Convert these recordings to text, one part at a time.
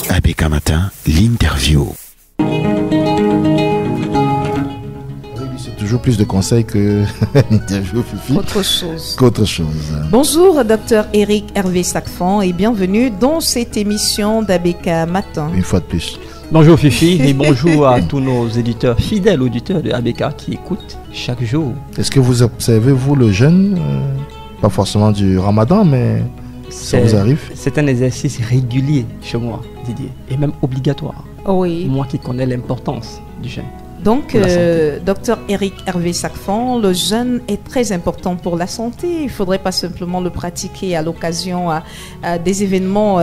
ABK Matin, l'interview. C'est toujours plus de conseils que l'interview, Fifi. Qu'autre chose. Bonjour, Dr Eric Hervé Sacfan, et bienvenue dans cette émission d'ABK Matin. Une fois de plus. Bonjour Fifi et bonjour à tous nos éditeurs, fidèles auditeurs de ABK qui écoutent chaque jour. Est-ce que vous observez, vous, le jeûne, pas forcément du ramadan, mais ça vous arrive? C'est un exercice régulier chez moi, Didier, et même obligatoire. Oui. Moi qui connais l'importance du jeûne. Donc, Dr Eric Hervé Sacfan, le jeûne est très important pour la santé. Il ne faudrait pas simplement le pratiquer à l'occasion à des événements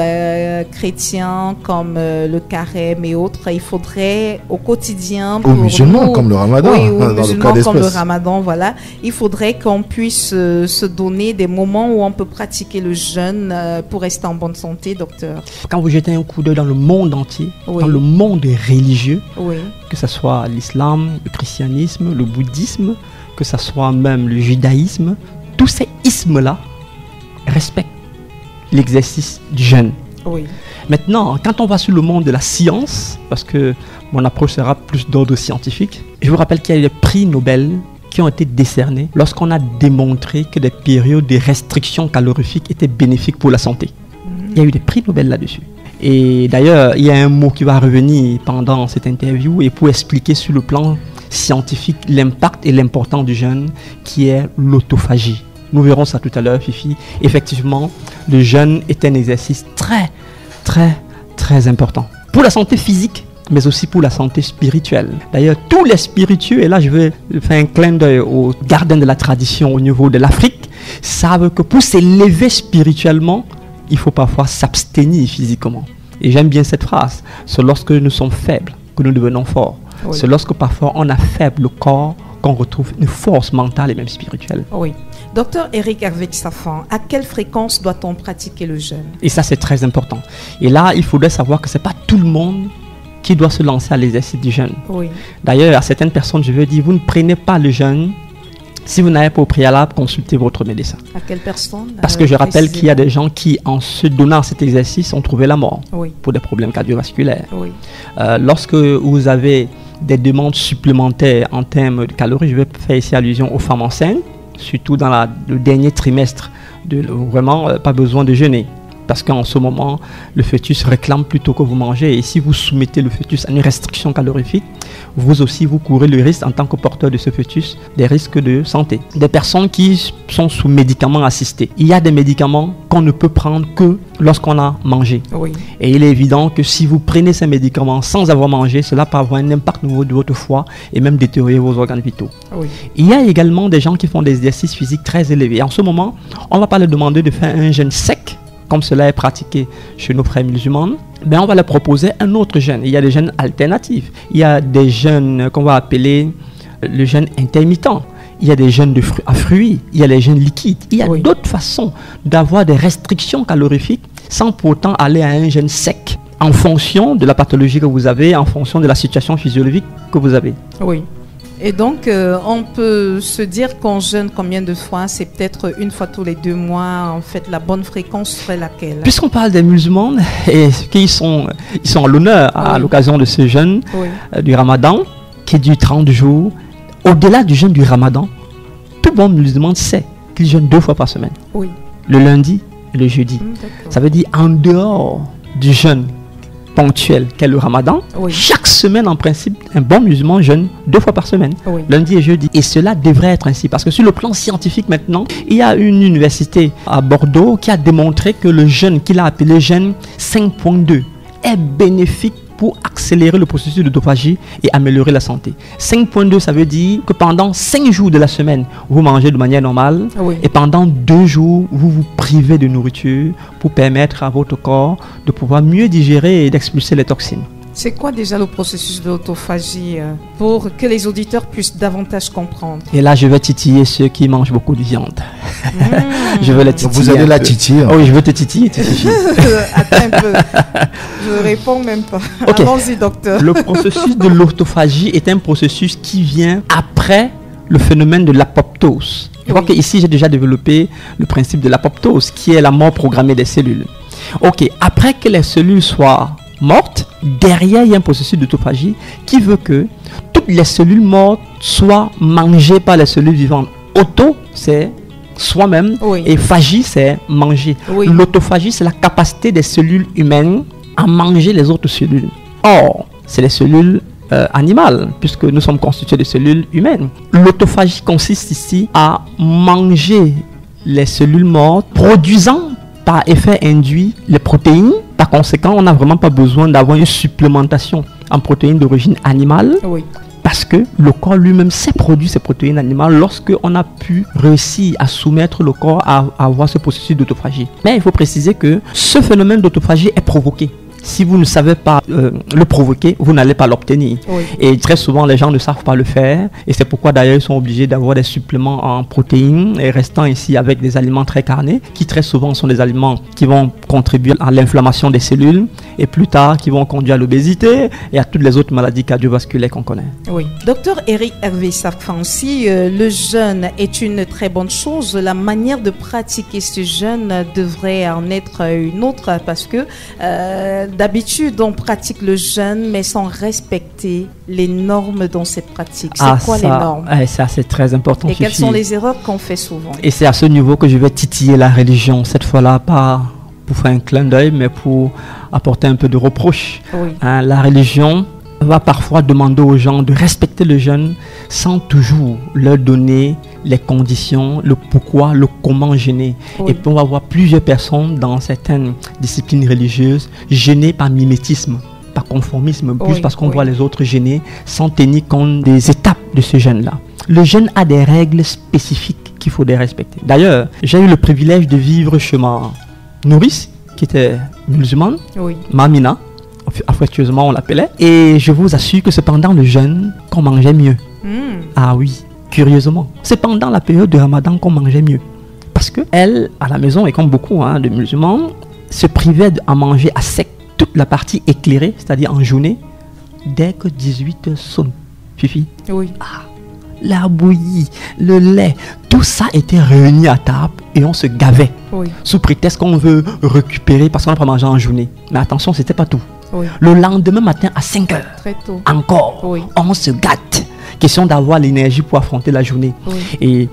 chrétiens comme le carême et autres. Il faudrait au quotidien... Aux musulmans, comme le ramadan. Oui, aux dans musulmans le cas comme le ramadan, voilà. Il faudrait qu'on puisse se donner des moments où on peut pratiquer le jeûne pour rester en bonne santé, docteur. Quand vous jetez un coup d'œil dans le monde entier, oui, dans le monde religieux, oui, que ce soit l'islam, le christianisme, le bouddhisme, que ce soit même le judaïsme, tous ces ismes-là respectent l'exercice du jeûne. oui. Maintenant, quand on va sur le monde de la science, parce que mon approche sera plus d'ordre scientifique, je vous rappelle qu'il y a eu des prix Nobel qui ont été décernés lorsqu'on a démontré que des périodes de restrictions calorifiques étaient bénéfiques pour la santé. Il y a eu des prix Nobel là-dessus. Et d'ailleurs, il y a un mot qui va revenir pendant cette interview et pour expliquer sur le plan scientifique l'impact et l'importance du jeûne qui est l'autophagie. Nous verrons ça tout à l'heure, Fifi. Effectivement, le jeûne est un exercice très important pour la santé physique, mais aussi pour la santé spirituelle. D'ailleurs, tous les spiritueux, et là je vais faire un clin d'œil aux gardiens de la tradition au niveau de l'Afrique, savent que pour s'élever spirituellement, il faut parfois s'abstenir physiquement. Et j'aime bien cette phrase. C'est lorsque nous sommes faibles que nous devenons forts. Oui. C'est lorsque parfois on a faible corps qu'on retrouve une force mentale et même spirituelle. Oui. Docteur Eric Hervé Sacfan, à quelle fréquence doit-on pratiquer le jeûne? Et ça, c'est très important. Et là, il faudrait savoir que ce n'est pas tout le monde qui doit se lancer à l'exercice du jeûne. Oui. D'ailleurs, à certaines personnes, je veux dire, vous ne prenez pas le jeûne si vous n'avez pas au préalable consulté votre médecin. À quelle personne? Parce que je rappelle qu'il y a des gens qui, en se donnant cet exercice, ont trouvé la mort, oui, pour des problèmes cardiovasculaires. Oui. Lorsque vous avez des demandes supplémentaires en termes de calories, je vais faire ici allusion aux femmes enceintes, surtout dans le dernier trimestre, vraiment pas besoin de jeûner. Parce qu'en ce moment, le fœtus réclame plutôt que vous mangez. Et si vous soumettez le fœtus à une restriction calorifique, vous aussi, vous courez le risque, en tant que porteur de ce fœtus, des risques de santé. Des personnes qui sont sous médicaments assistés. Il y a des médicaments qu'on ne peut prendre que lorsqu'on a mangé. Oui. Et il est évident que si vous prenez ces médicaments sans avoir mangé, cela peut avoir un impact au niveau de votre foie et même détériorer vos organes vitaux. Oui. Il y a également des gens qui font des exercices physiques très élevés. Et en ce moment, on ne va pas leur demander de faire un jeûne sec, comme cela est pratiqué chez nos frères musulmans, ben on va leur proposer un autre jeûne. Il y a des jeûnes alternatifs. Il y a des jeûnes qu'on va appeler le jeûne intermittent. Il y a des jeûnes à fruits. Il y a les jeûnes liquides. Il y a d'autres façons d'avoir des restrictions calorifiques sans pour autant aller à un jeûne sec, en fonction de la pathologie que vous avez, en fonction de la situation physiologique que vous avez. Oui. Et donc, on peut se dire qu'on jeûne combien de fois? C'est peut-être une fois tous les 2 mois. En fait, la bonne fréquence serait laquelle? Puisqu'on parle des musulmans, et qu'ils sont à l'honneur à l'occasion de ce jeûne du Ramadan, qui dure 30 jours, au-delà du jeûne du Ramadan, tout bon musulman sait qu'il jeûne 2 fois par semaine. Oui. Le lundi et le jeudi. Ça veut dire en dehors du jeûne ponctuel qu'est le Ramadan, chaque semaine en principe, un bon musulman jeûne 2 fois par semaine, lundi et jeudi. Et cela devrait être ainsi parce que sur le plan scientifique maintenant, il y a une université à Bordeaux qui a démontré que le jeûne qu'il a appelé jeûne 5.2 est bénéfique pour accélérer le processus d'autophagie et améliorer la santé. 5.2, ça veut dire que pendant 5 jours de la semaine, vous mangez de manière normale et pendant 2 jours, vous vous privez de nourriture pour permettre à votre corps de pouvoir mieux digérer et d'expulser les toxines. C'est quoi déjà le processus de l'autophagie pour que les auditeurs puissent davantage comprendre? Et là, je vais titiller ceux qui mangent beaucoup de viande. Je veux la titiller. Vous allez la titiller. Oh oui, je veux te titiller. Attends un peu. Je ne réponds même pas. Okay. Allons-y, docteur. Le processus de l'autophagie est un processus qui vient après le phénomène de l'apoptose. Je crois qu'ici, j'ai déjà développé le principe de l'apoptose, qui est la mort programmée des cellules. Ok, après que les cellules soient mortes, derrière, il y a un processus d'autophagie qui veut que toutes les cellules mortes soient mangées par les cellules vivantes. Auto, c'est soi-même, et phagie, c'est manger. L'autophagie, c'est la capacité des cellules humaines à manger les autres cellules. Or, c'est les cellules animales, puisque nous sommes constitués de cellules humaines. L'autophagie consiste ici à manger les cellules mortes, produisant par effet induit les protéines. Par conséquent, on n'a vraiment pas besoin d'avoir une supplémentation en protéines d'origine animale. Parce que le corps lui-même sait produire ces protéines animales lorsqu'on a pu réussir à soumettre le corps à avoir ce processus d'autophagie. Mais il faut préciser que ce phénomène d'autophagie est provoqué. Si vous ne savez pas le provoquer, vous n'allez pas l'obtenir. Et très souvent, les gens ne savent pas le faire. Et c'est pourquoi d'ailleurs, ils sont obligés d'avoir des suppléments en protéines et restant ici avec des aliments très carnés, qui très souvent sont des aliments qui vont contribuer à l'inflammation des cellules et plus tard, qui vont conduire à l'obésité et à toutes les autres maladies cardiovasculaires qu'on connaît. Docteur Eric Hervé Safran, si le jeûne est une très bonne chose, la manière de pratiquer ce jeûne devrait en être une autre, parce que d'habitude, on pratique le jeûne, mais sans respecter les normes dans cette pratique. C'est quoi les normes? Ça, c'est très important. Et quelles sont les erreurs qu'on fait souvent? Et c'est à ce niveau que je vais titiller la religion. Cette fois-là, pas pour faire un clin d'œil, mais pour apporter un peu de reproche. La religion va parfois demander aux gens de respecter le jeûne sans toujours leur donner les conditions, le pourquoi, le comment jeûner. Et puis on va voir plusieurs personnes dans certaines disciplines religieuses jeûner par mimétisme, par conformisme, plus parce qu'on voit les autres jeûner sans tenir compte des étapes de ce jeûne-là. Le jeûne a des règles spécifiques qu'il faut respecter. D'ailleurs, j'ai eu le privilège de vivre chez ma nourrice, qui était musulmane, Mamina, affectueusement on l'appelait, et je vous assure que c'est pendant le jeûne qu'on mangeait mieux. Ah oui, curieusement, c'est pendant la période de Ramadan qu'on mangeait mieux, parce que elle, à la maison, et comme beaucoup de musulmans, se privait à manger à sec toute la partie éclairée, c'est-à-dire en journée, dès que 18 h sonne. Fifi, la bouillie, le lait, tout ça était réuni à table et on se gavait sous prétexte qu'on veut récupérer parce qu'on n'a pas mangé en journée. Mais attention, c'était pas tout. Le lendemain matin à 5 h, très tôt, encore, on se gâte. Question d'avoir l'énergie pour affronter la journée. Et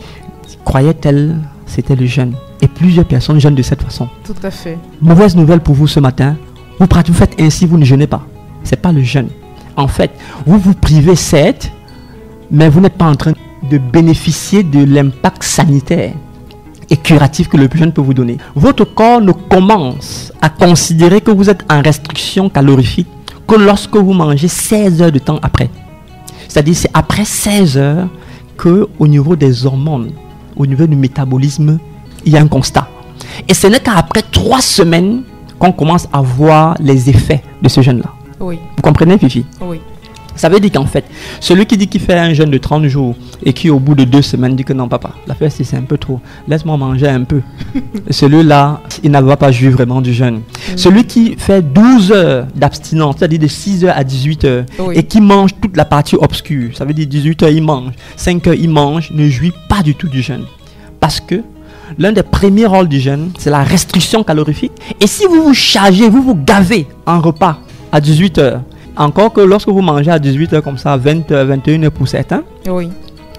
croyait-elle, c'était le jeûne. Et plusieurs personnes jeûnent de cette façon. Tout à fait. Mauvaise nouvelle pour vous ce matin, vous faites ainsi, vous ne jeûnez pas. C'est pas le jeûne. En fait, vous vous privez certes, mais vous n'êtes pas en train de bénéficier de l'impact sanitaire et curatif que le jeûne peut vous donner. Votre corps ne commence à considérer que vous êtes en restriction calorifique que lorsque vous mangez 16 heures de temps après. C'est-à-dire c'est après 16 heures qu'au niveau des hormones, au niveau du métabolisme, il y a un constat. Et ce n'est qu'après 3 semaines qu'on commence à voir les effets de ce jeûne-là. Vous comprenez, Fifi? Ça veut dire qu'en fait, celui qui dit qu'il fait un jeûne de 30 jours et qui au bout de 2 semaines dit que non papa, l'affaire c'est un peu trop, laisse-moi manger un peu. Celui-là, il ne va pas jouir vraiment du jeûne. Celui qui fait 12 heures d'abstinence, c'est-à-dire de 6 heures à 18 heures, et qui mange toute la partie obscure, ça veut dire 18 heures il mange, 5 heures il mange, ne jouit pas du tout du jeûne. Parce que l'un des premiers rôles du jeûne, c'est la restriction calorifique. Et si vous vous chargez, vous vous gavez en repas à 18 heures, encore que lorsque vous mangez à 18 h comme ça, 20 h, 21 h pour certains,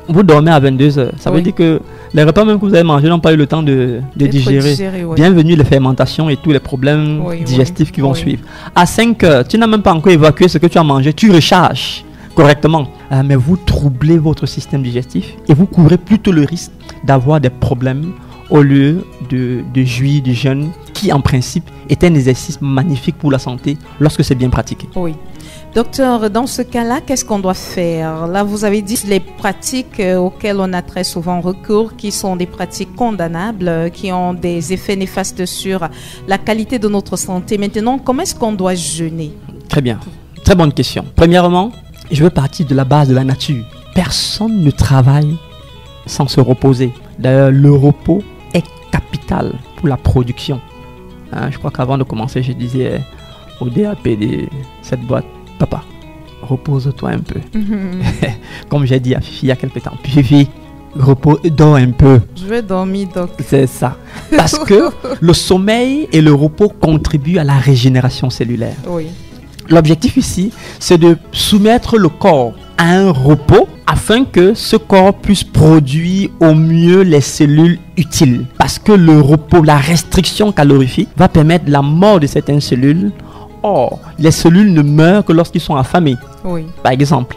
vous dormez à 22 h. Ça veut dire que les repas même que vous avez mangés n'ont pas eu le temps de digérer. Bienvenue les fermentations et tous les problèmes digestifs qui vont suivre. À 5 h, tu n'as même pas encore évacué ce que tu as mangé, tu recharges correctement. Mais vous troublez votre système digestif et vous courez plutôt le risque d'avoir des problèmes au lieu de jouir du jeûne qui en principe est un exercice magnifique pour la santé lorsque c'est bien pratiqué. Docteur, dans ce cas-là, qu'est-ce qu'on doit faire? Là, vous avez dit les pratiques auxquelles on a très souvent recours, qui sont des pratiques condamnables, qui ont des effets néfastes sur la qualité de notre santé. Maintenant, comment est-ce qu'on doit jeûner? Très bien, très bonne question. Premièrement, je veux partir de la base de la nature. Personne ne travaille sans se reposer. D'ailleurs, le repos est capital pour la production. Je crois qu'avant de commencer, je disais au DAP de cette boîte, papa, repose-toi un peu. Comme j'ai dit à Fifi il y a quelques temps. Fifi, repos, dors un peu. Je vais dormir, doc. C'est ça. Parce que le sommeil et le repos contribuent à la régénération cellulaire. Oui. L'objectif ici, c'est de soumettre le corps à un repos afin que ce corps puisse produire au mieux les cellules utiles. Parce que le repos, la restriction calorifique va permettre la mort de certaines cellules. Or, les cellules ne meurent que lorsqu'ils sont affamés, Oui. par exemple.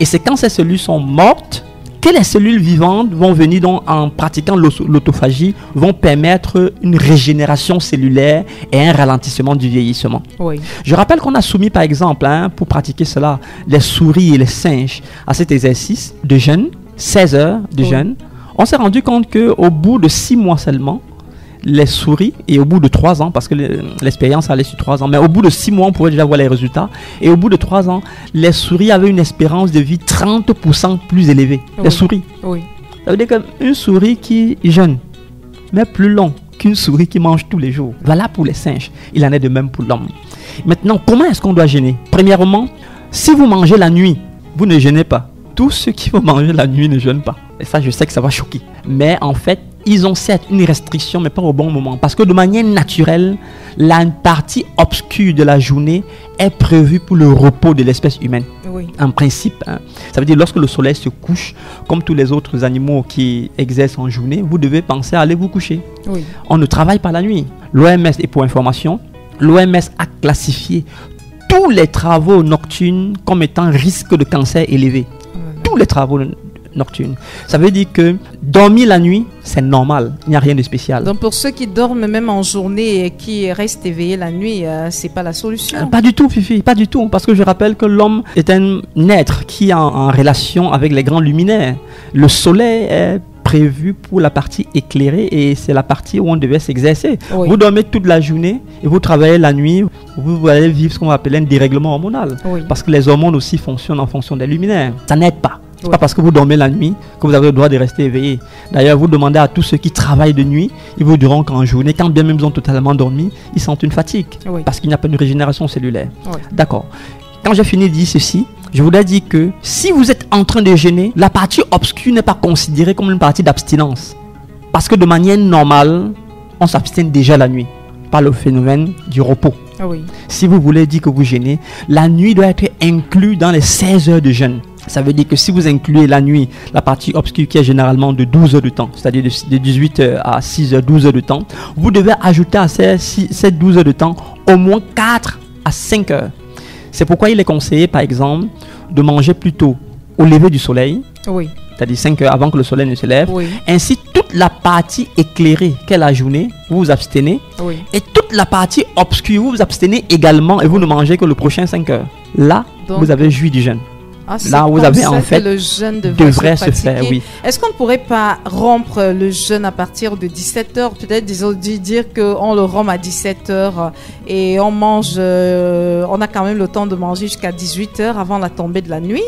Et c'est quand ces cellules sont mortes que les cellules vivantes vont venir, donc, en pratiquant l'autophagie, vont permettre une régénération cellulaire et un ralentissement du vieillissement. Oui. Je rappelle qu'on a soumis, par exemple, pour pratiquer cela, les souris et les singes à cet exercice de jeûne, 16 heures de jeûne. On s'est rendu compte qu'au bout de 6 mois seulement, les souris, et au bout de 3 ans, parce que l'expérience allait sur 3 ans, mais au bout de 6 mois, on pouvait déjà voir les résultats. Et au bout de 3 ans, les souris avaient une espérance de vie 30% plus élevée. Les souris. Oui. Ça veut dire qu'une souris qui jeûne, mais plus long qu'une souris qui mange tous les jours. Voilà pour les singes. Il en est de même pour l'homme. Maintenant, comment est-ce qu'on doit jeûner? Premièrement, si vous mangez la nuit, vous ne jeûnez pas. Tous ceux qui vont manger la nuit ne jeûnent pas. Et ça, je sais que ça va choquer. Mais en fait, ils ont certes une restriction, mais pas au bon moment. Parce que de manière naturelle, la partie obscure de la journée est prévue pour le repos de l'espèce humaine. Oui. En principe, ça veut dire lorsque le soleil se couche, comme tous les autres animaux qui exercent en journée, vous devez penser à aller vous coucher. Oui. On ne travaille pas la nuit. L'OMS, et pour information, l'OMS a classifié tous les travaux nocturnes comme étant risque de cancer élevé. Tous les travaux nocturnes. Ça veut dire que dormir la nuit, c'est normal. Il n'y a rien de spécial. Donc pour ceux qui dorment même en journée et qui restent éveillés la nuit, c'est pas la solution. Pas du tout, Fifi, pas du tout. Parce que je rappelle que l'homme est un être qui est en relation avec les grands luminaires. Le soleil est prévu pour la partie éclairée et c'est la partie où on devait s'exercer. Oui. Vous dormez toute la journée et vous travaillez la nuit, vous allez vivre ce qu'on appelle un dérèglement hormonal. Oui. Parce que les hormones aussi fonctionnent en fonction des luminaires. Ça n'aide pas. C'est Oui. pas parce que vous dormez la nuit que vous avez le droit de rester éveillé. D'ailleurs, vous demandez à tous ceux qui travaillent de nuit, ils vous diront qu'en journée, quand bien même ils ont totalement dormi, ils sentent une fatigue. Oui. Parce qu'il n'y a pas de régénération cellulaire. Oui. D'accord. Quand j'ai fini de dire ceci, je voudrais dire que si vous êtes en train de jeûner, la partie obscure n'est pas considérée comme une partie d'abstinence. Parce que de manière normale, on s'abstient déjà la nuit par le phénomène du repos. Oui. Si vous voulez dire que vous jeûnez, la nuit doit être inclue dans les 16 heures de jeûne. Ça veut dire que si vous incluez la nuit, la partie obscure qui est généralement de 12 heures de temps, c'est-à-dire de 18 heures à 6 heures, 12 heures de temps, vous devez ajouter à ces 12 heures de temps au moins 4 à 5 heures. C'est pourquoi il est conseillé, par exemple, de manger plutôt au lever du soleil, Oui. c'est-à-dire 5 heures avant que le soleil ne se lève. Oui. Ainsi, toute la partie éclairée qu'est la journée, vous vous abstenez. Oui. Et toute la partie obscure, vous vous abstenez également et vous ne mangez que le prochain 5 heures. Là, Donc, vous avez joui du jeûne. c'est Là, vous comme avez ça en que fait le jeûne devrait se faire, oui. Est-ce qu'on ne pourrait pas rompre le jeûne à partir de 17h? Peut-être dire qu'on le rompt à 17h et on mange, on a quand même le temps de manger jusqu'à 18h avant la tombée de la nuit.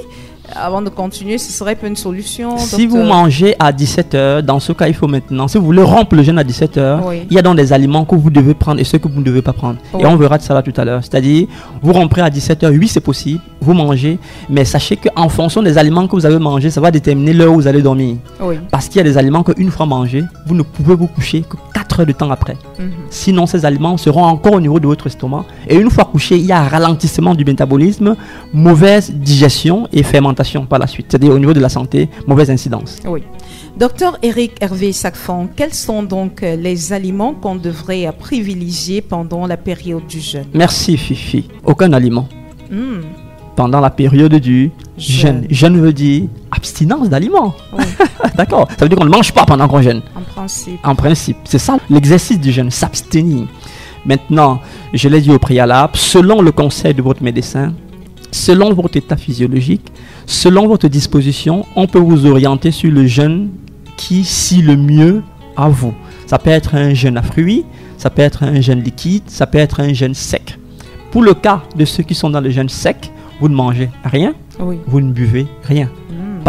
Avant de continuer, ce serait pas une solution? Si docteur? vous mangez à 17h, dans ce cas, il faut maintenant, si vous voulez rompre le jeûne à 17h, Oui. il y a donc des aliments que vous devez prendre et ceux que vous ne devez pas prendre. Oui. Et on verra de ça là tout à l'heure. C'est-à-dire, vous romprez à 17h, oui, c'est possible, vous mangez, mais sachez qu'en fonction des aliments que vous avez mangés, ça va déterminer l'heure où vous allez dormir. Oui. Parce qu'il y a des aliments qu'une fois mangés, vous ne pouvez vous coucher que 4 heures de temps après. Mhm. Sinon, ces aliments seront encore au niveau de votre estomac. Et une fois couché, il y a un ralentissement du métabolisme, mauvaise digestion et fermentation par la suite. C'est-à-dire au niveau de la santé, mauvaise incidence. Oui. Docteur Eric Hervé Sacfon, quels sont donc les aliments qu'on devrait privilégier pendant la période du jeûne? Merci Fifi. Aucun aliment. Hmm. Pendant la période du Jeûne. jeûne. Jeûne veut dire abstinence d'aliments. Oui. D'accord. Ça veut dire qu'on ne mange pas pendant qu'on jeûne. En principe. En principe, c'est ça l'exercice du jeûne, s'abstenir. Maintenant, je l'ai dit au préalable, selon le conseil de votre médecin, selon votre état physiologique, selon votre disposition, on peut vous orienter sur le jeûne qui scie le mieux à vous. Ça peut être un jeûne à fruits, ça peut être un jeûne liquide, ça peut être un jeûne sec. Pour le cas de ceux qui sont dans le jeûne sec, vous ne mangez rien, Oui. vous ne buvez rien.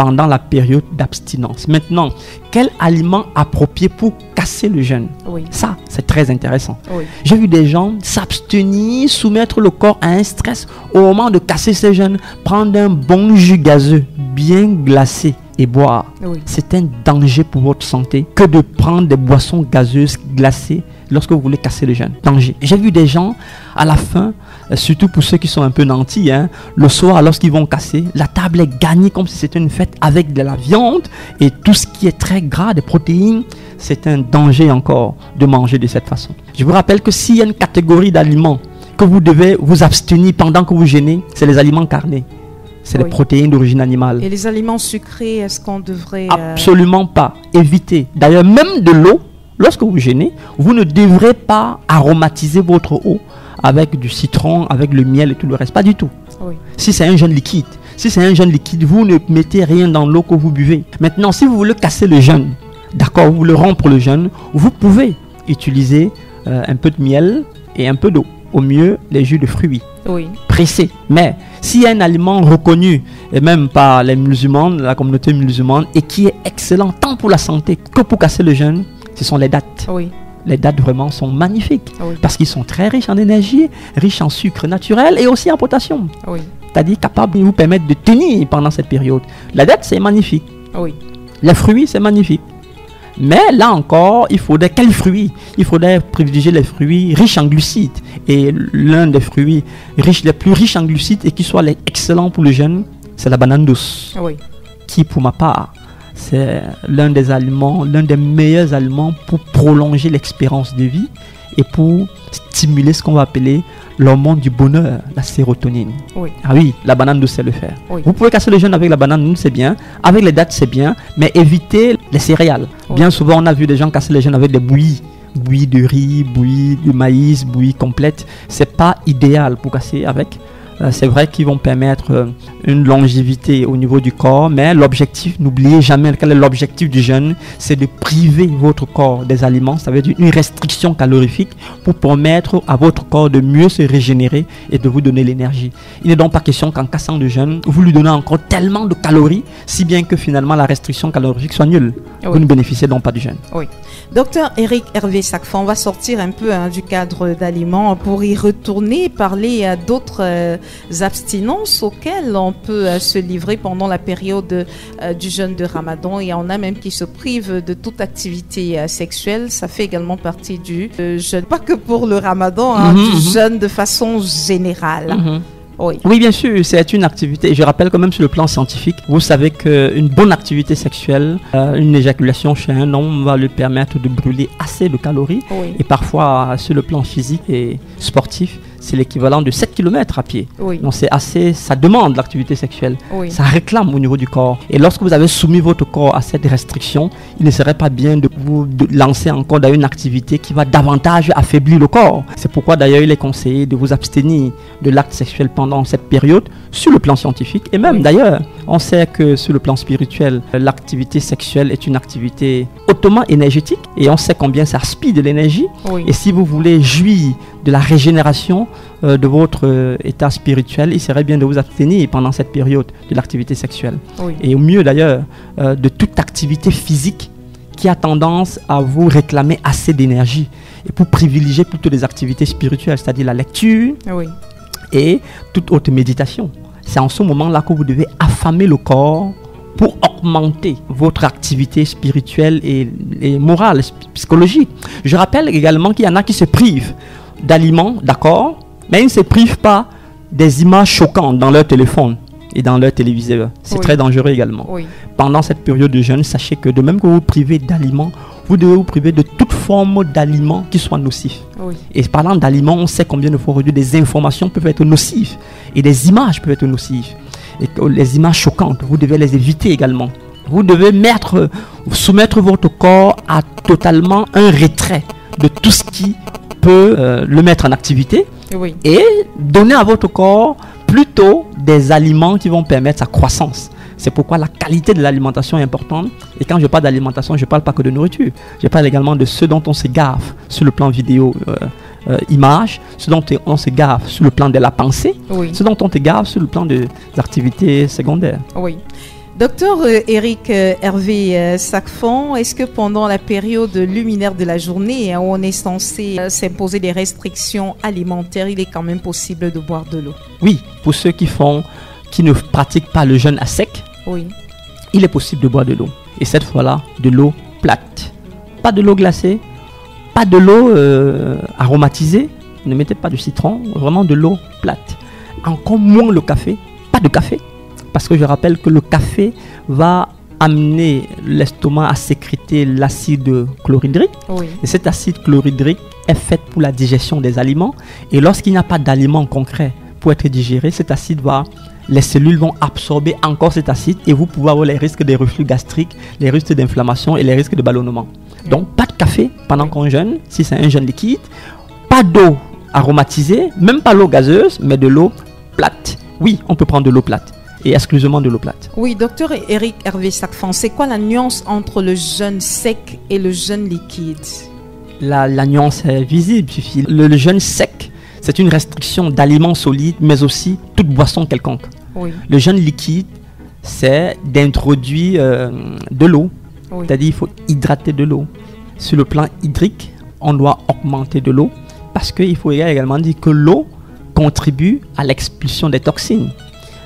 pendant la période d'abstinence. Maintenant, quel aliment approprié pour casser le jeûne? Ça, c'est très intéressant. J'ai vu des gens s'abstenir, soumettre le corps à un stress au moment de casser ce jeûne, prendre un bon jus gazeux, bien glacé et boire. C'est un danger pour votre santé que de prendre des boissons gazeuses glacées lorsque vous voulez casser le jeûne. Danger. J'ai vu des gens à la fin, surtout pour ceux qui sont un peu nantis, le soir lorsqu'ils vont casser, la table est gagnée comme si c'était une fête avec de la viande et tout ce qui est très gras, des protéines. C'est un danger encore de manger de cette façon. Je vous rappelle que s'il y a une catégorie d'aliments que vous devez vous abstenir pendant que vous jeûnez, c'est les aliments carnés. C'est les protéines d'origine animale. Et les aliments sucrés, est-ce qu'on devrait... Absolument pas. Évitez. D'ailleurs, même de l'eau, lorsque vous jeûnez, vous ne devrez pas aromatiser votre eau avec du citron, avec le miel et tout le reste. Pas du tout. Si c'est un jeûne liquide, vous ne mettez rien dans l'eau que vous buvez. Maintenant, si vous voulez casser le jeûne, d'accord, vous voulez rompre le jeûne, vous pouvez utiliser un peu de miel et un peu d'eau. Au mieux, les jus de fruits pressés. Mais s'il y a un aliment reconnu, et même par les musulmans, la communauté musulmane, et qui est excellent tant pour la santé que pour casser le jeûne, ce sont les dattes. Les dattes vraiment sont magnifiques parce qu'ils sont très riches en énergie, riches en sucre naturel et aussi en potassium. C'est-à-dire capables de vous permettre de tenir pendant cette période. La date, c'est magnifique. Les fruits, c'est magnifique. Mais là encore, il faudrait quels fruits? Il faudrait privilégier les fruits riches en glucides. Et l'un des fruits les plus riches en glucides et qui soit excellent pour le jeûne, c'est la banane douce. Qui, pour ma part, c'est l'un des meilleurs aliments pour prolonger l'expérience de vie et pour stimuler ce qu'on va appeler l'hormone du bonheur, la sérotonine. Ah oui, la banane douce, c'est le faire. Vous pouvez casser le jeûne avec la banane douce, c'est bien. Avec les dattes, c'est bien. Mais évitez les céréales. Bien souvent, on a vu des gens casser le jeûne avec des bouillies. Bouillie de riz, bouillie de maïs, bouillie complète. C'est pas idéal pour casser avec. C'est vrai qu'ils vont permettre une longévité au niveau du corps, mais l'objectif, n'oubliez jamais quel est l'objectif du jeûne, c'est de priver votre corps des aliments, ça veut dire une restriction calorifique pour permettre à votre corps de mieux se régénérer et de vous donner l'énergie. Il n'est donc pas question qu'en cassant le jeûne, vous lui donnez encore tellement de calories, si bien que finalement la restriction calorifique soit nulle. Vous ne bénéficiez donc pas du jeûne. Docteur Eric Hervé Sacfan, on va sortir un peu du cadre d'aliments pour y retourner, parler d'autres abstinences auxquelles on peut se livrer pendant la période du jeûne de Ramadan. Et il y en a même qui se privent de toute activité sexuelle. Ça fait également partie du jeûne, pas que pour le Ramadan, du jeûne de façon générale. Oui, bien sûr, c'est une activité. Je rappelle quand même sur le plan scientifique, vous savez qu'une bonne activité sexuelle, une éjaculation chez un homme va lui permettre de brûler assez de calories. Et parfois, sur le plan physique et sportif, c'est l'équivalent de 7 km à pied. Donc c'est assez, ça demande l'activité sexuelle. Ça réclame au niveau du corps. Et lorsque vous avez soumis votre corps à cette restriction, il ne serait pas bien de vous lancer encore dans une activité qui va davantage affaiblir le corps. C'est pourquoi d'ailleurs il est conseillé de vous abstenir de l'acte sexuel pendant cette période sur le plan scientifique. Et même d'ailleurs, on sait que sur le plan spirituel, l'activité sexuelle est une activité hautement énergétique et on sait combien ça aspire de l'énergie. Et si vous voulez jouir de la régénération de votre état spirituel, il serait bien de vous abstenir pendant cette période de l'activité sexuelle. Et au mieux d'ailleurs de toute activité physique qui a tendance à vous réclamer assez d'énergie et pour privilégier plutôt des activités spirituelles, c'est-à-dire la lecture et toute autre méditation. C'est en ce moment-là que vous devez affamer le corps pour augmenter votre activité spirituelle et morale, psychologique. Je rappelle également qu'il y en a qui se privent d'aliments, d'accord, mais ils ne se privent pas des images choquantes dans leur téléphone et dans leur téléviseur. C'est très dangereux également. Pendant cette période de jeûne, sachez que de même que vous vous privez d'aliments, vous devez vous priver de toute forme d'aliments qui soient nocifs. Et parlant d'aliments, on sait combien de fois aujourd'hui des informations peuvent être nocives et des images peuvent être nocives. Et que les images choquantes, vous devez les éviter également. Vous devez soumettre votre corps à totalement un retrait de tout ce qui peut le mettre en activité et donner à votre corps plutôt des aliments qui vont permettre sa croissance. C'est pourquoi la qualité de l'alimentation est importante. Et quand je parle d'alimentation, je ne parle pas que de nourriture. Je parle également de ce dont on se gave sur le plan vidéo, image, ce dont on se gave sur le plan de la pensée, ce dont on se gave sur le plan des activités secondaires. Docteur Eric Hervé Sacfon, est-ce que pendant la période luminaire de la journée où on est censé s'imposer des restrictions alimentaires, il est quand même possible de boire de l'eau? Oui, pour ceux qui ne pratiquent pas le jeûne à sec, oui, il est possible de boire de l'eau. Et cette fois-là, de l'eau plate. Pas de l'eau glacée, pas de l'eau aromatisée, ne mettez pas de citron, vraiment de l'eau plate. Encore moins le café, pas de café. Parce que je rappelle que le café va amener l'estomac à sécréter l'acide chlorhydrique. Oui. Et cet acide chlorhydrique est fait pour la digestion des aliments. Et lorsqu'il n'y a pas d'aliments concrets pour être digéré, cet acide les cellules vont absorber encore cet acide et vous pouvez avoir les risques de reflux gastrique, les risques d'inflammation et les risques de ballonnement. Donc pas de café pendant qu'on jeûne, si c'est un jeûne liquide. Pas d'eau aromatisée, même pas l'eau gazeuse, mais de l'eau plate. Oui, on peut prendre de l'eau plate. Et exclusivement de l'eau plate. Oui, docteur Eric Hervé Sacfon, c'est quoi la nuance entre le jeûne sec et le jeûne liquide? La nuance est visible. Le jeûne sec, c'est une restriction d'aliments solides, mais aussi toute boisson quelconque. Oui. Le jeûne liquide, c'est d'introduire de l'eau. Oui. C'est-à-dire qu'il faut hydrater de l'eau. Sur le plan hydrique, on doit augmenter de l'eau parce qu'il faut également dire que l'eau contribue à l'expulsion des toxines.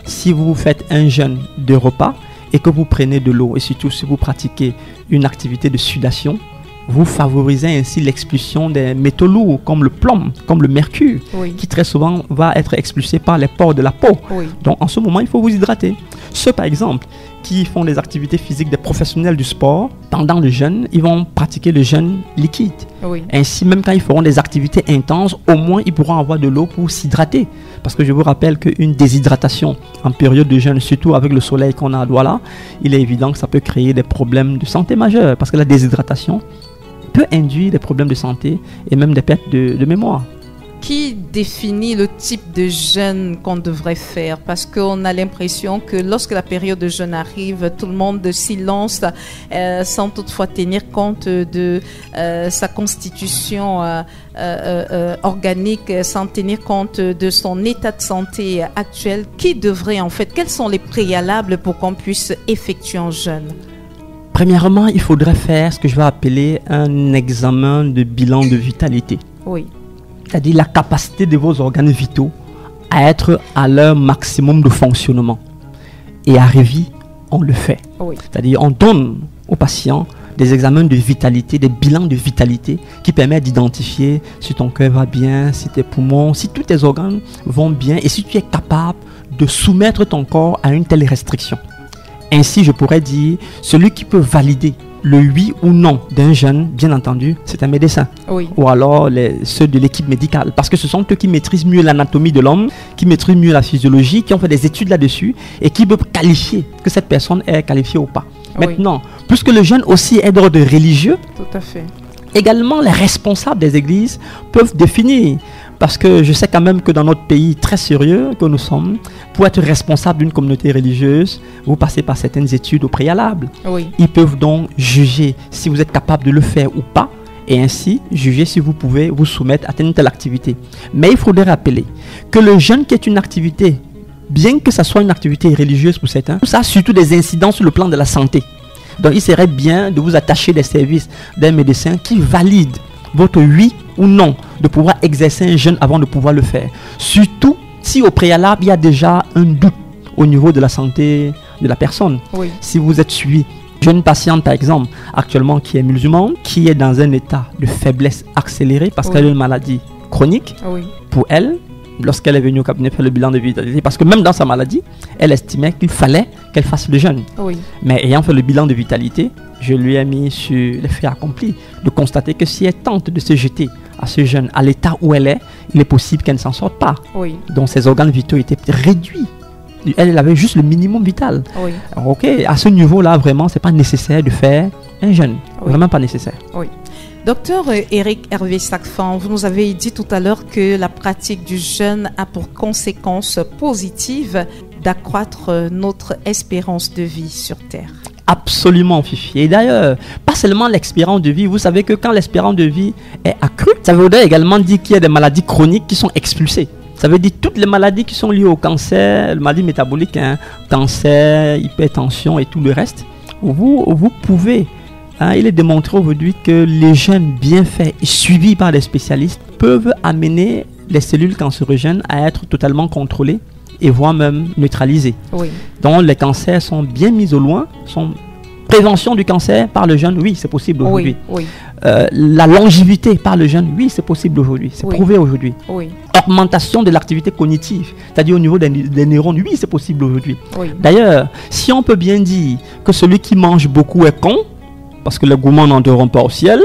Si vous faites un jeûne de repas et que vous prenez de l'eau, et surtout si vous pratiquez une activité de sudation, vous favorisez ainsi l'expulsion des métaux lourds comme le plomb, comme le mercure, oui, qui très souvent va être expulsé par les pores de la peau. Oui. Donc en ce moment, il faut vous hydrater. Ceux par exemple qui font des activités physiques, des professionnels du sport, pendant le jeûne, ils vont pratiquer le jeûne liquide. Oui. Ainsi, même quand ils feront des activités intenses, au moins ils pourront avoir de l'eau pour s'hydrater. Parce que je vous rappelle qu'une déshydratation en période de jeûne, surtout avec le soleil qu'on a à Douala, il est évident que ça peut créer des problèmes de santé majeurs. Parce que la déshydratation peut induire des problèmes de santé et même des pertes de mémoire. Qui définit le type de jeûne qu'on devrait faire? Parce qu'on a l'impression que lorsque la période de jeûne arrive, tout le monde s'y lance sans toutefois tenir compte de sa constitution organique, sans tenir compte de son état de santé actuel. Qui devrait en fait? Quels sont les préalables pour qu'on puisse effectuer un jeûne? Premièrement, il faudrait faire ce que je vais appeler un examen de bilan de vitalité. Oui. C'est-à-dire la capacité de vos organes vitaux à être à leur maximum de fonctionnement. Et à Révi, on le fait. Oui. C'est-à-dire on donne aux patients des examens de vitalité, des bilans de vitalité qui permettent d'identifier si ton cœur va bien, si tes poumons, si tous tes organes vont bien et si tu es capable de soumettre ton corps à une telle restriction. Ainsi, je pourrais dire, celui qui peut valider le oui ou non d'un jeûne, bien entendu, c'est un médecin. Oui. Ou alors ceux de l'équipe médicale. Parce que ce sont eux qui maîtrisent mieux l'anatomie de l'homme, qui maîtrisent mieux la physiologie, qui ont fait des études là-dessus et qui peuvent qualifier que cette personne est qualifiée ou pas. Oui. Maintenant, puisque le jeûne aussi est d'ordre religieux, tout à fait. Également, les responsables des églises peuvent définir. Parce que je sais quand même que dans notre pays très sérieux que nous sommes, pour être responsable d'une communauté religieuse, vous passez par certaines études au préalable. Oui. Ils peuvent donc juger si vous êtes capable de le faire ou pas, et ainsi juger si vous pouvez vous soumettre à telle ou telle activité. Mais il faudrait rappeler que le jeûne qui est une activité, bien que ça soit une activité religieuse pour certains, ça a surtout des incidences sur le plan de la santé. Donc il serait bien de vous attacher des services d'un médecin qui valide votre oui ou non de pouvoir exercer un jeûne avant de pouvoir le faire. Surtout si au préalable, il y a déjà un doute au niveau de la santé de la personne. Oui. Si vous êtes suivi, j'ai une patiente par exemple actuellement qui est musulmane, qui est dans un état de faiblesse accélérée parce qu'elle a une maladie chronique. Oui. Pour elle, lorsqu'elle est venue au cabinet faire le bilan de vitalité, parce que même dans sa maladie, elle estimait qu'il fallait qu'elle fasse le jeûne. Oui. Mais ayant fait le bilan de vitalité, je lui ai mis sur les faits accomplis de constater que si elle tente de se jeter à ce jeûne, à l'état où elle est, il est possible qu'elle ne s'en sorte pas. Oui. Donc ses organes vitaux étaient réduits. Elle avait juste le minimum vital. Oui. Alors, ok, à ce niveau-là, vraiment, c'est pas nécessaire de faire un jeûne. Oui. Vraiment pas nécessaire. Oui. Docteur Eric Hervé Sacfon, vous nous avez dit tout à l'heure que la pratique du jeûne a pour conséquence positive d'accroître notre espérance de vie sur Terre. Absolument, Fifi. Et d'ailleurs, pas seulement l'espérance de vie. Vous savez que quand l'espérance de vie est accrue, ça voudrait également dire qu'il y a des maladies chroniques qui sont expulsées. Ça veut dire toutes les maladies qui sont liées au cancer, les maladies métaboliques, hein, cancer, hypertension et tout le reste. Vous pouvez, hein, il est démontré aujourd'hui que les jeûnes bien faits et suivis par les spécialistes peuvent amener les cellules cancérogènes à être totalement contrôlées et voire même neutralisées. Oui. Donc les cancers sont bien mis au loin, prévention du cancer par le jeûne, oui, c'est possible aujourd'hui. Oui, oui. La longévité par le jeûne, oui, c'est possible aujourd'hui. C'est prouvé aujourd'hui. Oui. Augmentation de l'activité cognitive, c'est-à-dire au niveau des neurones, oui, c'est possible aujourd'hui. Oui. D'ailleurs, si on peut bien dire que celui qui mange beaucoup est con, parce que les gourmands n'entreront pas au ciel,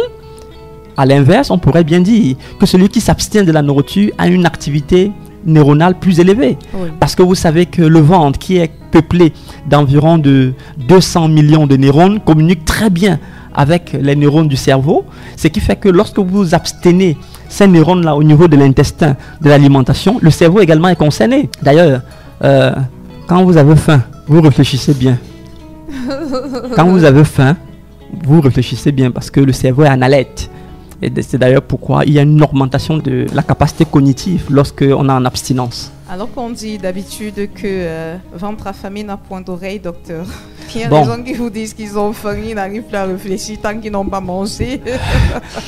à l'inverse, on pourrait bien dire que celui qui s'abstient de la nourriture a une activité neuronale plus élevée. Oui. Parce que vous savez que le ventre, qui est peuplé d'environ de 200 millions de neurones, communique très bien avec les neurones du cerveau, ce qui fait que lorsque vous abstenez ces neurones-là au niveau de l'intestin, de l'alimentation, le cerveau également est concerné. D'ailleurs, quand vous avez faim, vous réfléchissez bien. Quand vous avez faim, vous réfléchissez bien parce que le cerveau est en alerte. Et c'est d'ailleurs pourquoi il y a une augmentation de la capacité cognitive lorsqu'on est en abstinence. Alors qu'on dit d'habitude que ventre affamé n'a point d'oreille, docteur. Il y a Bon. des gens qui vous disent qu'ils ont faim, ils n'arrivent plus à réfléchir tant qu'ils n'ont pas mangé.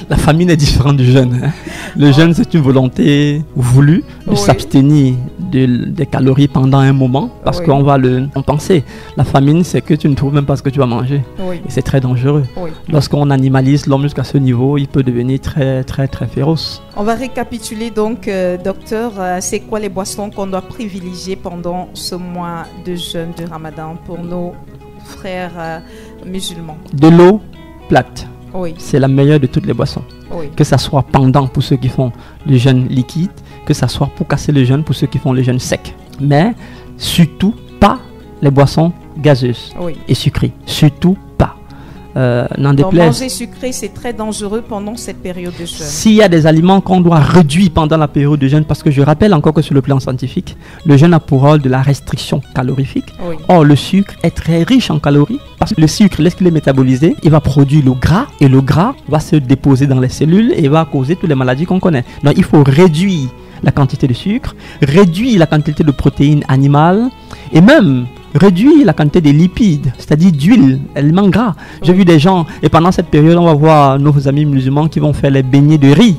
La famine est différente du jeûne. Hein. Le jeûne, c'est une volonté voulue de s'abstenir des calories pendant un moment parce qu'on va le compenser. La famine, c'est que tu ne trouves même pas ce que tu vas manger. Oui. Et c'est très dangereux. Oui. Lorsqu'on animalise l'homme jusqu'à ce niveau, il peut devenir très, très, très féroce. On va récapituler donc, docteur, c'est quoi les boissons qu'on doit privilégier pendant ce mois de jeûne de Ramadan pour nos frères musulmans? De l'eau plate. Oui. C'est la meilleure de toutes les boissons. Oui. Que ça soit pendant pour ceux qui font le jeûne liquide, que ça soit pour casser le jeûne pour ceux qui font le jeûne sec. Mais surtout pas les boissons gazeuses et sucrées. Surtout pas. N'en déplaise. Manger sucré, c'est très dangereux pendant cette période de jeûne. S'il y a des aliments qu'on doit réduire pendant la période de jeûne, parce que je rappelle encore que sur le plan scientifique, le jeûne a pour rôle de la restriction calorifique. Oui. Or, le sucre est très riche en calories, parce que le sucre, lorsqu'il est métabolisé, il va produire le gras, et le gras va se déposer dans les cellules et va causer toutes les maladies qu'on connaît. Donc, il faut réduire la quantité de sucre, réduire la quantité de protéines animales, et même réduire la quantité de lipides, c'est-à-dire d'huile, éléments gras. J'ai vu des gens, et pendant cette période, on va voir nos amis musulmans qui vont faire les beignets de riz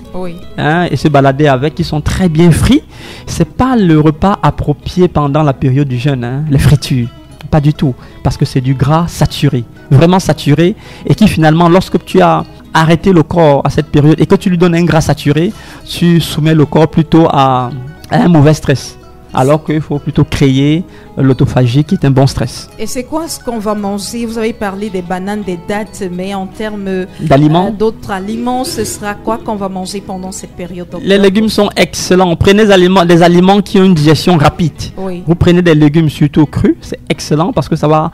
et se balader avec, qui sont très bien frits. C'est pas le repas approprié pendant la période du jeûne, hein, les fritures. Pas du tout, parce que c'est du gras saturé, vraiment saturé, et qui finalement, lorsque tu as arrêté le corps à cette période et que tu lui donnes un gras saturé, tu soumets le corps plutôt à un mauvais stress. Alors qu'il faut plutôt créer l'autophagie qui est un bon stress. Et c'est quoi ce qu'on va manger? Vous avez parlé des bananes, des dattes, mais en termes d'aliments, d'autres aliments, ce sera quoi qu'on va manger pendant cette période? Les légumes sont excellents. Prenez des aliments qui ont une digestion rapide. Oui. Vous prenez des légumes surtout crus, c'est excellent parce que ça va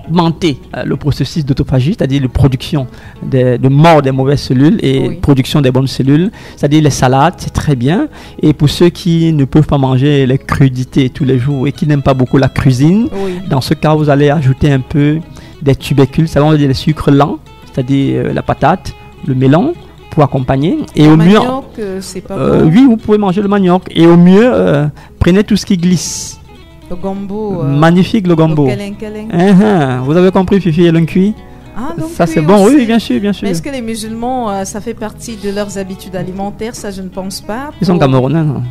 augmenter le processus d'autophagie, c'est-à-dire la production de mort des mauvaises cellules et production des bonnes cellules, c'est-à-dire les salades, c'est très bien. Et pour ceux qui ne peuvent pas manger les crudités tous les jours et qui n'aiment pas beaucoup la cuisine, dans ce cas, vous allez ajouter un peu des tubercules, ça veut dire les sucres lents, c'est-à-dire la patate, le melon, pour accompagner. Et le au mieux, manioc, c'est pas bon. oui, vous pouvez manger le manioc. Et au mieux, prenez tout ce qui glisse. Le gombo. Magnifique le gombo. Vous avez compris, Fifi et l'uncuit? Ah, donc ça c'est bon, oui, bien sûr, bien sûr. Mais est-ce que les musulmans, ça fait partie de leurs habitudes alimentaires? Ça, je ne pense pas. Ils sont camerounais, non?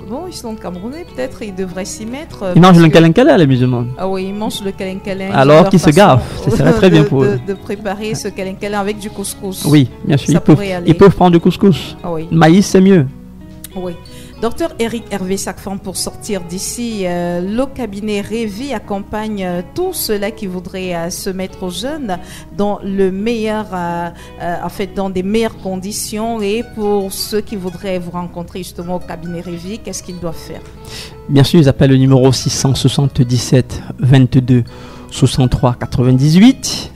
Bon, ils sont camerounais, peut-être, ils devraient s'y mettre. Ils mangent le kelenkelé, les musulmans. Ah oui, ils mangent le kelenkelé. Alors qu'ils se gavent, ça serait très bien pour eux. De préparer ce kelenkelé avec du couscous. Oui, bien sûr, ils peuvent prendre du couscous. Ah oui. Maïs, c'est mieux. Oui. Docteur Eric Hervé Sacfan, pour sortir d'ici, le cabinet Révi accompagne tous ceux-là qui voudraient se mettre au jeûne dans le meilleur, en fait, dans des meilleures conditions. Et pour ceux qui voudraient vous rencontrer justement au cabinet Révi, qu'est-ce qu'ils doivent faire? Bien sûr, ils appellent le numéro 677 22 63 98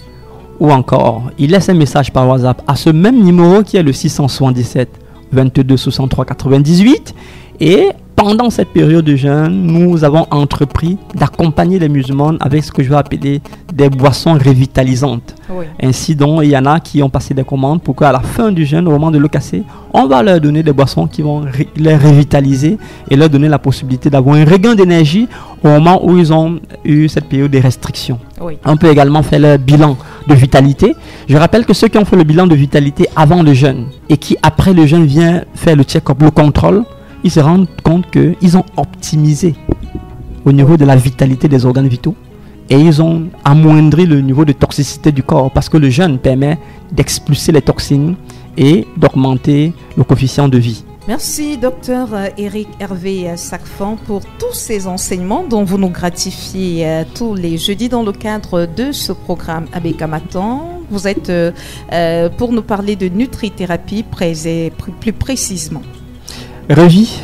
ou encore, ils laissent un message par WhatsApp à ce même numéro qui est le 677 22 63 98 et pendant cette période de jeûne, nous avons entrepris d'accompagner les musulmans avec ce que je vais appeler des boissons revitalisantes. Oui. Ainsi donc, il y en a qui ont passé des commandes pour qu'à la fin du jeûne, au moment de le casser, on va leur donner des boissons qui vont les revitaliser et leur donner la possibilité d'avoir un regain d'énergie au moment où ils ont eu cette période de restriction. Oui. On peut également faire le bilan de vitalité. Je rappelle que ceux qui ont fait le bilan de vitalité avant le jeûne et qui après le jeûne viennent faire le check-up, le contrôle, ils se rendent compte qu'ils ont optimisé au niveau de la vitalité des organes vitaux et ils ont amoindri le niveau de toxicité du corps parce que le jeûne permet d'expulser les toxines et d'augmenter le coefficient de vie. Merci, docteur Éric Hervé Sacfan, pour tous ces enseignements dont vous nous gratifiez tous les jeudis dans le cadre de ce programme Abeka Matin. Vous êtes pour nous parler de nutrithérapie plus précisément. Revi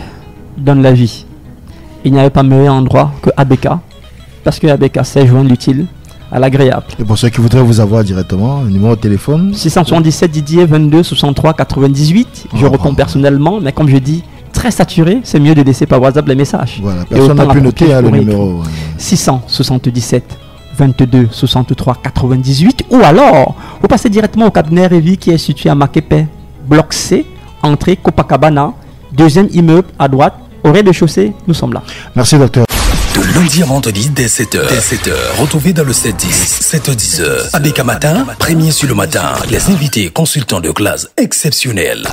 donne la vie. Il n'y avait pas meilleur endroit que Abeka, parce que Abeka sait joindre l'utile à l'agréable. Et pour ceux qui voudraient vous avoir directement, le numéro de téléphone 677 Didier 22 63 98. Je réponds personnellement, mais comme je dis, très saturé, c'est mieux de laisser par WhatsApp les messages. Voilà, personne n'a pu noter le numéro. 677 22 63 98. Ou alors, vous passez directement au cabinet Revi qui est situé à Makepe, bloc C, entrée Copacabana, deuxième immeuble à droite, au rez-de-chaussée, nous sommes là. Merci docteur. De lundi à vendredi dès 7h. Retrouvez dans le 7-10, 7h-10h. Abeka Matin, premier sur le matin. Les invités consultants de classe exceptionnels.